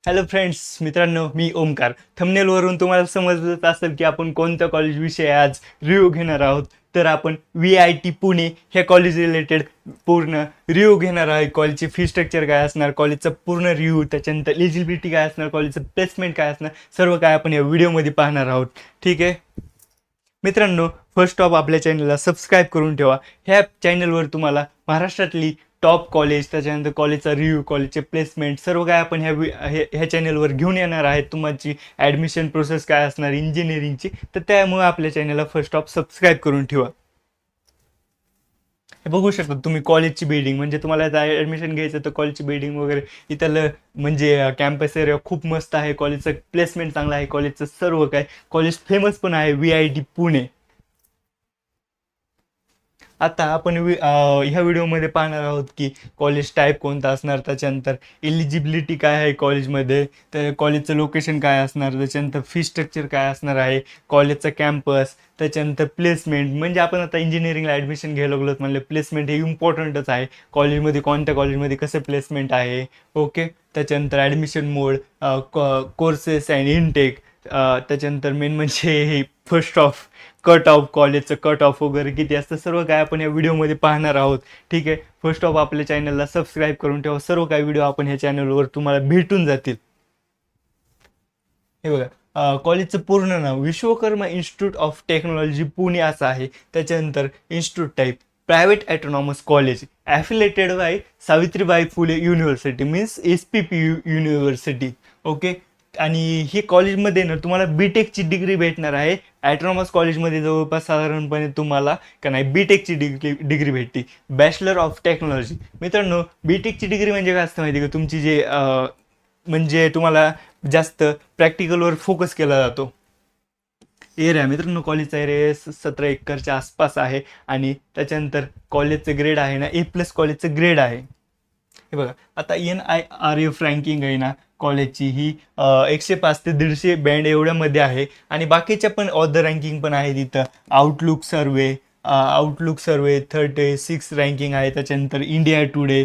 Hello friends, मित्रांनो, मी ओमकार. थंबनेलवरून तुम्हाला समजलंच असेल की आपण कोणत्या कॉलेजविषयी आज रिव्ह्यू घेणार आहोत. तर आपण VIT पुणे ह्या कॉलेज रिलेटेड पूर्ण रिव्ह्यू घेणार आहे. कॉलेजची फी स्ट्रक्चर काय असणार, कॉलेजचं पूर्ण रिव्ह्यू, त्याच्यानंतर एलिजिबिलिटी काय असणार, कॉलेजचं प्लेसमेंट काय असणार, सर्व काय आपण या व्हिडिओमध्ये पाहणार आहोत. ठीक आहे मित्रांनो, फर्स्ट ऑफ आपल्या चॅनलला सबस्क्राईब करून ठेवा. ह्या चॅनलवर तुम्हाला महाराष्ट्रातली टॉप कॉलेज, त्याच्यानंतर कॉलेजचा रिव्ह्यू, कॉलेजचे प्लेसमेंट, सर्व काय आपण ह्या चॅनलवर घेऊन येणार आहेत. तुमची ॲडमिशन प्रोसेस काय असणार इंजिनिअरिंगची, तर त्यामुळे आपल्या चॅनलला फर्स्ट ऑफ सबस्क्राईब करून ठेवा. हे बघू शकता तुम्ही कॉलेजची बिल्डिंग, म्हणजे तुम्हाला आता ॲडमिशन घ्यायचं तर कॉलेजची बिल्डिंग वगैरे इथलं म्हणजे कॅम्पस एरिया खूप मस्त आहे. कॉलेजचं प्लेसमेंट चांगलं आहे. कॉलेजचं सर्व काय, कॉलेज फेमस पण आहे VIT पुणे. आता आपण ह्या व्हिडिओमध्ये पाहणार आहोत की कॉलेज टाईप कोणता असणार, त्याच्यानंतर एलिजिबिलिटी काय आहे कॉलेजमध्ये, तर कॉलेजचं लोकेशन काय असणार, त्याच्यानंतर फी स्ट्रक्चर काय असणार आहे, कॉलेजचा कॅम्पस, त्याच्यानंतर प्लेसमेंट. म्हणजे आपण आता इंजिनिअरिंगला ॲडमिशन घ्यायला लागलो म्हणजे प्लेसमेंट हे इम्पॉर्टंटच आहे. कॉलेजमध्ये कोणत्या कॉलेजमध्ये कसं प्लेसमेंट आहे, ओके. त्याच्यानंतर admission mode, courses and intake, त्याच्यानंतर मेन म्हणजे हे फर्स्ट ऑफ कट ऑफ, कॉलेजचं कट ऑफ वगैरे किती असतं, सर्व काय आपण या व्हिडिओमध्ये पाहणार आहोत. ठीक आहे, फर्स्ट ऑफ आपल्या चॅनलला सबस्क्राईब करून ठेवा. सर्व काय व्हिडिओ आपण ह्या चॅनलवर तुम्हाला भेटून जातील. हे बघा, कॉलेजचं पूर्ण नाव Vishwakarma institute of technology Pune असं आहे. त्याच्यानंतर institute type private autonomous college affiliated by Savitribai Phule university, means SPP university, okay. आणि ही कॉलेजमध्ये ना तुम्हाला बीटेकची डिग्री भेटणार आहे. ॲटोनॉमस कॉलेजमध्ये जवळपास साधारणपणे तुम्हाला का नाही बीटेकची डिग्री भेटते, बॅचलर ऑफ टेक्नॉलॉजी. मित्रांनो, बीटेकची डिग्री म्हणजे काय असतं माहिती आहे का, तुमची जे म्हणजे तुम्हाला जास्त प्रॅक्टिकलवर फोकस केला जातो. एरिया मित्रांनो, कॉलेजचा एरिया 17 एकरच्या आसपास आहे. आणि त्याच्यानंतर कॉलेजचं ग्रेड आहे ना A+ कॉलेजचं ग्रेड आहे. हे बघा, आता NIRF रँकिंग आहे ना कॉलेजची, ही 105 ते 150 बँड एवढ्यामध्ये आहे. आणि बाकीच्या पण ऑदर रँकिंग पण आहे तिथं. आउटलुक सर्वे 36 रँकिंग आहे. त्याच्यानंतर इंडिया टुडे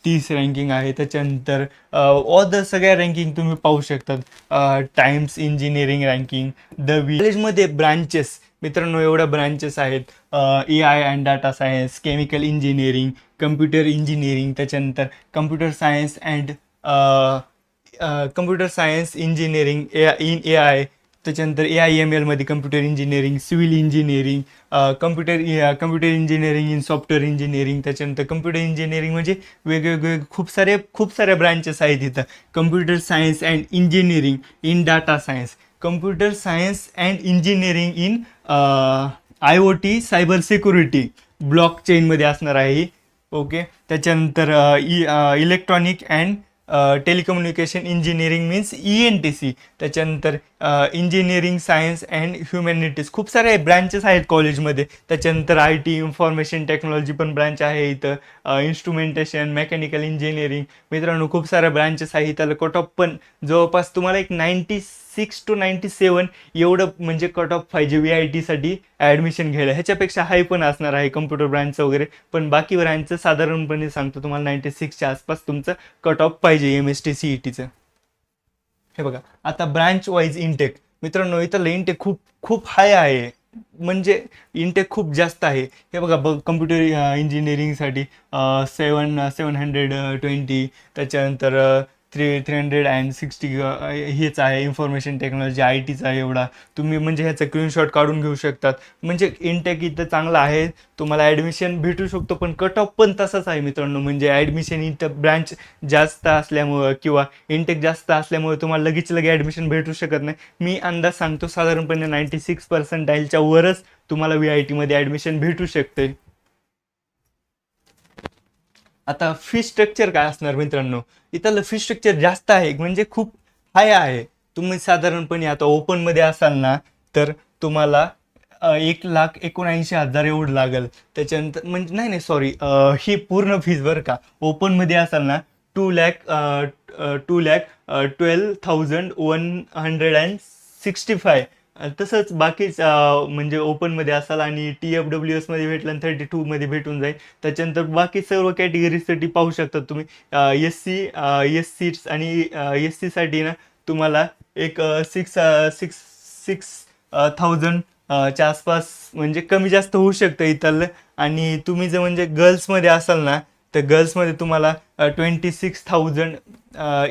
30 रँकिंग आहे. त्याच्यानंतर ऑदर सगळ्या रँकिंग तुम्ही पाहू शकतात. टाइम्स इंजिनिअरिंग रँकिंग, कॉलेजमध्ये ब्रांचेस मित्रांनो एवढ्या ब्रांचेस आहेत. AI and data science, chemical engineering, computer engineering, त्याच्यानंतर computer science and computer science engineering in AI, त्याच्यानंतर AIML मध्ये computer engineering, civil engineering, computer engineering in software engineering, त्याच्यानंतर computer engineering म्हणजे वेगवेगळे खूप साऱ्या ब्रांचेस आहेत इथं. Computer science and engineering in data science, computer science and engineering in IoT cyber security, block चेनमध्ये असणार आहे ही, ओके. त्याच्यानंतर electronic and telecommunication engineering means ENTC, त्याच्यानंतर इंजिनिअरिंग सायन्स अँड ह्युमॅनिटीज, खूप सारे ब्रँचेस आहेत कॉलेजमध्ये. त्याच्यानंतर IT इन्फॉर्मेशन टेक्नॉलॉजी पण ब्रांच आहे इथं. इन्स्ट्रुमेंटेशन, मेकॅनिकल इंजिनिअरिंग, मित्रांनो खूप साऱ्या ब्रांचेस आहे. त्याला कट ऑफ पण जवळपास तुम्हाला एक 96 to 97 एवढं म्हणजे कट ऑफ पाहिजे VITसाठी ॲडमिशन घ्यायला. ह्याच्यापेक्षा हाय पण असणार आहे कम्प्युटर ब्रांचचं वगैरे, पण बाकी ब्रांचचं साधारणपणे सांगतो तुम्हाला 96च्या आसपास तुमचं कट ऑफ पाहिजे MST CETचं. हे बघा, आता ब्रांच वाईज इनटेक मित्रांनो, इथलं इनटेक खूप खूप हाय आहे, म्हणजे इनटेक खूप जास्त आहे. हे बघा, कम्प्युटर इंजिनिअरिंगसाठी 720, त्याच्यानंतर 360 हेच आहे. इन्फॉर्मेशन टेक्नॉलॉजी IT आहे एवढा. तुम्ही म्हणजे ह्याचा स्क्रीनशॉट काढून घेऊ शकतात. म्हणजे इनटेक इथं चांगला आहे, तुम्हाला ॲडमिशन भेटू शकतो. पण कट ऑफ पण तसाच आहे मित्रांनो, म्हणजे ॲडमिशन इथं ब्रँच जास्त असल्यामुळं किंवा इनटेक जास्त असल्यामुळे तुम्हाला लगेच ॲडमिशन भेटू शकत नाही. मी अंदाज सांगतो, साधारणपणे 96% वरच तुम्हाला VITमध्ये ॲडमिशन भेटू शकते. आता फी स्ट्रक्चर काय असणार मित्रांनो, इथलं फी स्ट्रक्चर जास्त आहे, म्हणजे खूप हाय आहे. तुम्ही साधारणपणे आता ओपनमध्ये असाल ना, तर तुम्हाला 1,79,000 एवढं लागेल. त्याच्यानंतर म्हणजे नाही नाही सॉरी, ही पूर्ण फीज बरं का. ओपनमध्ये असाल ना 2,12,165, तसंच बाकीच म्हणजे ओपनमध्ये असाल आणि TFWS मध्ये भेटलं आणि 32 मध्ये भेटून जाईल. त्याच्यानंतर बाकी सर्व कॅटेगरीसाठी पाहू शकता तुम्ही. एस सी आणि एस सीसाठी ना तुम्हाला एक सिक्स सिक्स थाउजंड च्या आसपास म्हणजे कमी जास्त होऊ शकतं इथलं. आणि तुम्ही जर म्हणजे गर्ल्समध्ये असाल ना, तर गर्ल्समध्ये तुम्हाला 26,000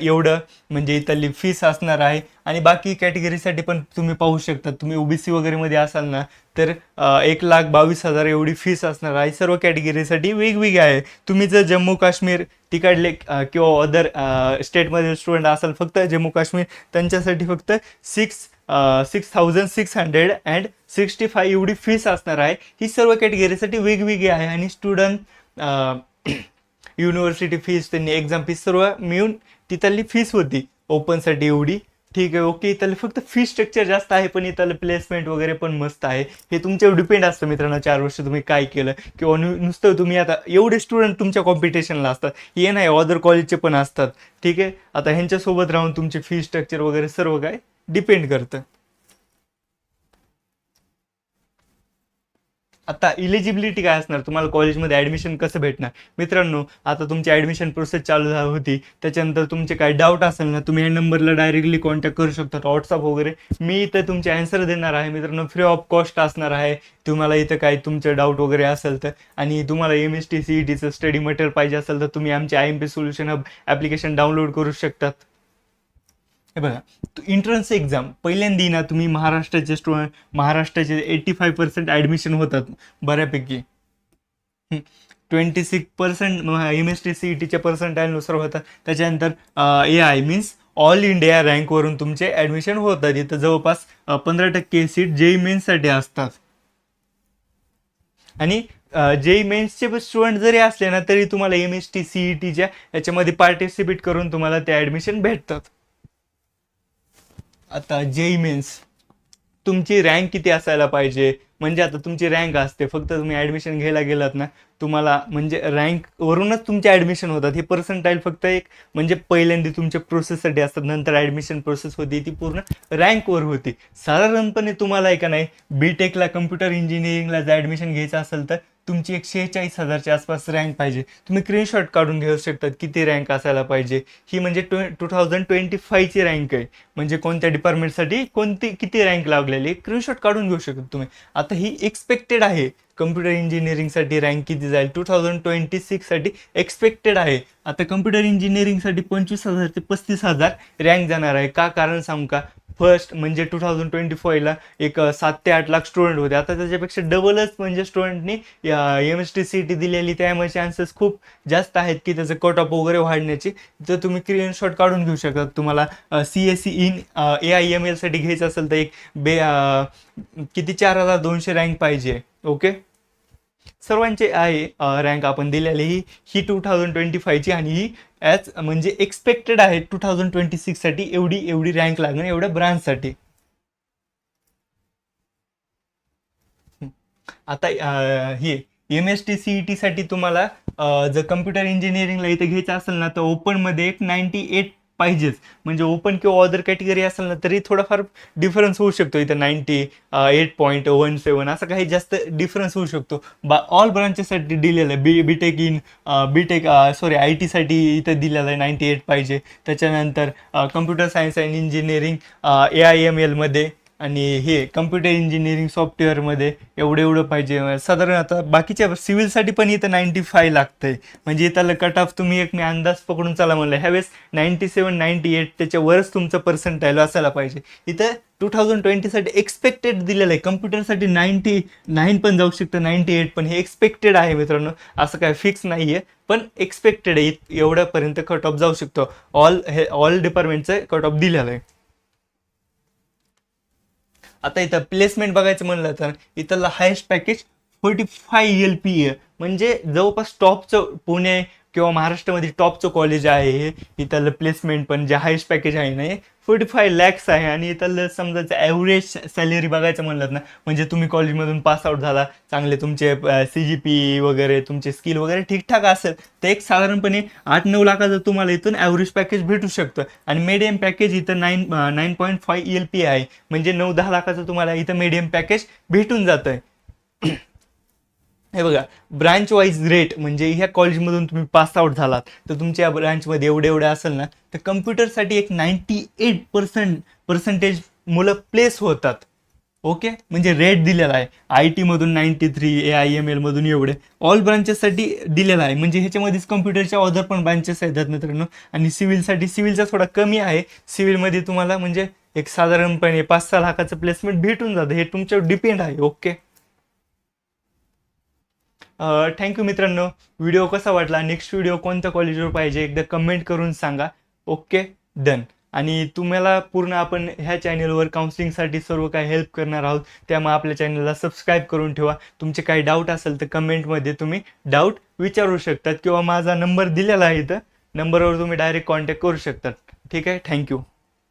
एवढं म्हणजे इथली फीस असणार आहे. आणि बाकी कॅटेगरीसाठी पण तुम्ही पाहू शकता. तुम्ही OBC वगैरे मध्ये असाल ना, तर 1,22,000 एवढी फीस असणार आहे. सर्व कॅटेगरीसाठी वेगवेगळी आहे. तुम्ही जर जम्मू काश्मीर तिकडले किंवा अदर स्टेटमधील स्टुडंट असाल, फक्त जम्मू काश्मीर, त्यांच्यासाठी फक्त 6,665 एवढी फीस असणार आहे. ही सर्व कॅटेगरीसाठी वेगवेगळी आहे. आणि स्टुडंट युनिव्हर्सिटी फीस, त्यांनी एक्झाम फीस सर्व मिळून तिथली फीस होती ओपनसाठी एवढी. ठीक आहे, ओके. इथलं फक्त फी स्ट्रक्चर जास्त आहे, पण इथलं प्लेसमेंट वगैरे पण मस्त आहे. हे तुमच्यावर डिपेंड असतं मित्रांनो, 4 वर्ष तुम्ही काय केलं, किंवा नुसतं तुम्ही आता एवढे स्टुडंट तुमच्या कॉम्पिटिशनला असतात, हे नाही अदर कॉलेजचे पण असतात. ठीक आहे, आता ह्यांच्यासोबत राहून तुमचे फी स्ट्रक्चर वगैरे सर्व काय डिपेंड करतं. आता इलिजिबिलिटी काय असणार, तुम्हाला कॉलेजमध्ये ॲडमिशन कसं भेटणार मित्रांनो. आता तुमची ॲडमिशन प्रोसेस चालू होती, त्याच्यानंतर तुमचे काय डाऊट असेल ना, तुम्ही या नंबरला डायरेक्टली कॉन्टॅक्ट करू शकता, व्हॉट्सअप वगैरे. मी इथं तुमचे आन्सर देणार आहे मित्रांनो, फ्री ऑफ कॉस्ट असणार आहे. तुम्हाला इथं काय तुमचं डाऊट वगैरे असेल तर, आणि तुम्हाला MST CETचं स्टडी मटेरियल पाहिजे असेल तर तुम्ही आमचे IMP solution hub application download करू शकतात. हे बघा, एंट्रन्स एक्झाम पहिल्यांदा ना, तुम्ही महाराष्ट्राचे स्टुडंट, महाराष्ट्राचे 85% ॲडमिशन होतात बऱ्यापैकी. 26% MST CETच्या पर्सेंटाईलनुसार होतात. त्याच्यानंतर AI मीन्स ऑल इंडिया रँकवरून तुमचे ॲडमिशन होतात. इथं जवळपास 15% सीट JEE मेन्ससाठी असतात. आणि JEE मेन्सचे स्टुडंट जरी असले ना, तरी तुम्हाला MST CETच्या याच्यामध्ये पार्टिसिपेट करून तुम्हाला ते ॲडमिशन भेटतात. आता JEE मेन्स तुमची रँक किती असायला पाहिजे, म्हणजे आता तुमची रँक असते, फक्त तुम्ही ॲडमिशन घ्यायला गेलात ना, तुम्हाला म्हणजे रँकवरूनच तुमचे ॲडमिशन होतात. हे पर्सेंटाईल फक्त एक म्हणजे पहिल्यांदा तुमच्या प्रोसेससाठी असतात, नंतर ॲडमिशन प्रोसेस होती ती पूर्ण रँकवर होती. साधारणपणे तुम्हाला आहे का नाही, BTechला कम्प्युटर इंजिनिअरिंगला जर ॲडमिशन घ्यायचं असेल तर तुमची एक 46,000च्या आसपास रँक पाहिजे. तुम्ही स्क्रीनशॉट काढून घेऊ शकतात किती रँक असायला पाहिजे. ही म्हणजे 2025ची रँक आहे, म्हणजे कोणत्या डिपार्टमेंटसाठी किती रँक लागलेली स्क्रीनशॉट काढून घेऊ शकता तुम्ही. आता ही एक्सपेक्टेड आहे, कम्प्युटर इंजिनिअरिंगसाठी रँक किती जाईल 2026साठी एक्सपेक्टेड आहे. आता कम्प्युटर इंजिनिअरिंगसाठी 25,000 ते 35,000 रँक जाणार आहे. का कारण सांगू का, फर्स्ट म्हणजे 2024ला एक 7 ते 8 लाख स्टुडंट होते. आता त्याच्यापेक्षा डबलच म्हणजे स्टुडंटनी MST CET दिलेली, त्यामुळे चान्सेस खूप जास्त आहेत की त्याचं कट ऑफ वगैरे वाढण्याची. तर तुम्ही स्क्रीनशॉट काढून घेऊ शकता. तुम्हाला CSE इन AIML साठी घ्यायचं असेल तर एक किती 4,200 रँक पाहिजे. ओके, सर्वांचे आहे रँक आपण दिलेली. ही 2025ची आणि ही ॲज म्हणजे एक्सपेक्टेड आहे 2026साठी एवढी एवढी रँक लागणार एवढ्या ब्रांचसाठी. आता हे MST CET साठी तुम्हाला जर कम्प्युटर इंजिनिअरिंगला इथे घ्यायचं असेल ना, तर ओपनमध्ये एक 98 पाहिजेच. म्हणजे ओपन किंवा अदर कॅटेगरी असेल ना, तरी थोडाफार डिफरन्स होऊ शकतो. इथं 98.17 असं काही जास्त डिफरन्स होऊ शकतो. ऑल ब्रांचेससाठी दिलेलं आहे. बीटेक सॉरी IT साठी इथं दिलेलं आहे 98 पाहिजे. त्याच्यानंतर computer science and engineering AIML मध्ये, आणि हे कम्प्युटर इंजिनिअरिंग सॉफ्टवेअरमध्ये एवढं पाहिजे. साधारण आता बाकीच्या सिव्हिलसाठी पण इथं 95 लागतंय. म्हणजे इथं कट ऑफ तुम्ही एक मी अंदाज पकडून चला म्हणलं, ह्यावेळेस 97-98 त्याच्यावरच तुमचं पर्सेंटाईल असायला पाहिजे. इथं 2020साठी एक्सपेक्टेड दिलेलं आहे. कम्प्युटरसाठी 99 पण जाऊ शकतं, 98 पण. हे एक्सपेक्टेड आहे मित्रांनो, असं काय फिक्स नाही आहे, पण एक्सपेक्टेड आहे. एवढ्यापर्यंत कट ऑफ जाऊ शकतो. ऑल डिपार्टमेंटचं कट ऑफ दिलेलं आहे. आता इथं प्लेसमेंट बघायचं म्हणलं तर इथलं हायेस्ट पॅकेज 45 LPA, म्हणजे जवळपास टॉपचं पुणे किंवा महाराष्ट्रामध्ये टॉपचं कॉलेज आहे हे. इथलं प्लेसमेंट पण जे हायस्ट पॅकेज आहे ना 45 lakhs आहे. आणि इथलं समजायचं ॲव्हरेज सॅलरी बघायचं म्हणलं ना, म्हणजे तुम्ही कॉलेजमधून पासआउट झाला, चांगले तुमचे CGPA वगैरे तुमचे स्किल वगैरे ठीकठाक असेल तर एक साधारणपणे 8-9 लाखाचं तुम्हाला इथून ॲव्हरेज पॅकेज भेटू शकतं. आणि मीडियम पॅकेज इथं 9.5 LPA आहे, म्हणजे 9-10 लाखाचं तुम्हाला इथं मीडियम पॅकेज भेटून जातं. हे बघा, ब्रांच वाईज रेट म्हणजे ह्या कॉलेजमधून तुम्ही पास आउट झालात तर तुमच्या ब्रांचमध्ये एवढे असेल ना, तर कम्प्युटरसाठी एक 98% मुलं प्लेस होतात. ओके, म्हणजे रेट दिलेला आहे. IT मधून 93, AIML मधून एवढे ऑल ब्रांचेससाठी दिलेला आहे. म्हणजे ह्याच्यामध्येच कम्प्युटरच्या अदर पण ब्रांचेस आहेत मित्रांनो. आणि सिव्हिलचा थोडा कमी आहे. सिव्हिलमध्ये तुम्हाला म्हणजे एक साधारणपणे 5-6 लाखाचं प्लेसमेंट भेटून जातं. हे तुमच्यावर डिपेंड आहे. ओके, थँक्यू मित्रांनो. व्हिडिओ कसा वाटला, नेक्स्ट व्हिडिओ कोणत्या कॉलेजवर पाहिजे एकदा कमेंट करून सांगा. Okay, done. आणि तुम्हाला पूर्ण आपण ह्या चॅनलवर काउन्सिलिंगसाठी सर्व काही हेल्प करणार आहोत. त्यामुळे आपल्या चॅनलला सबस्क्राईब करून ठेवा. तुमचे काही डाऊट असेल तर कमेंटमध्ये तुम्ही डाऊट विचारू शकतात, किंवा माझा नंबर दिलेला आहे इथं, नंबरवर तुम्ही डायरेक्ट कॉन्टॅक्ट करू शकतात. ठीक आहे, थँक्यू.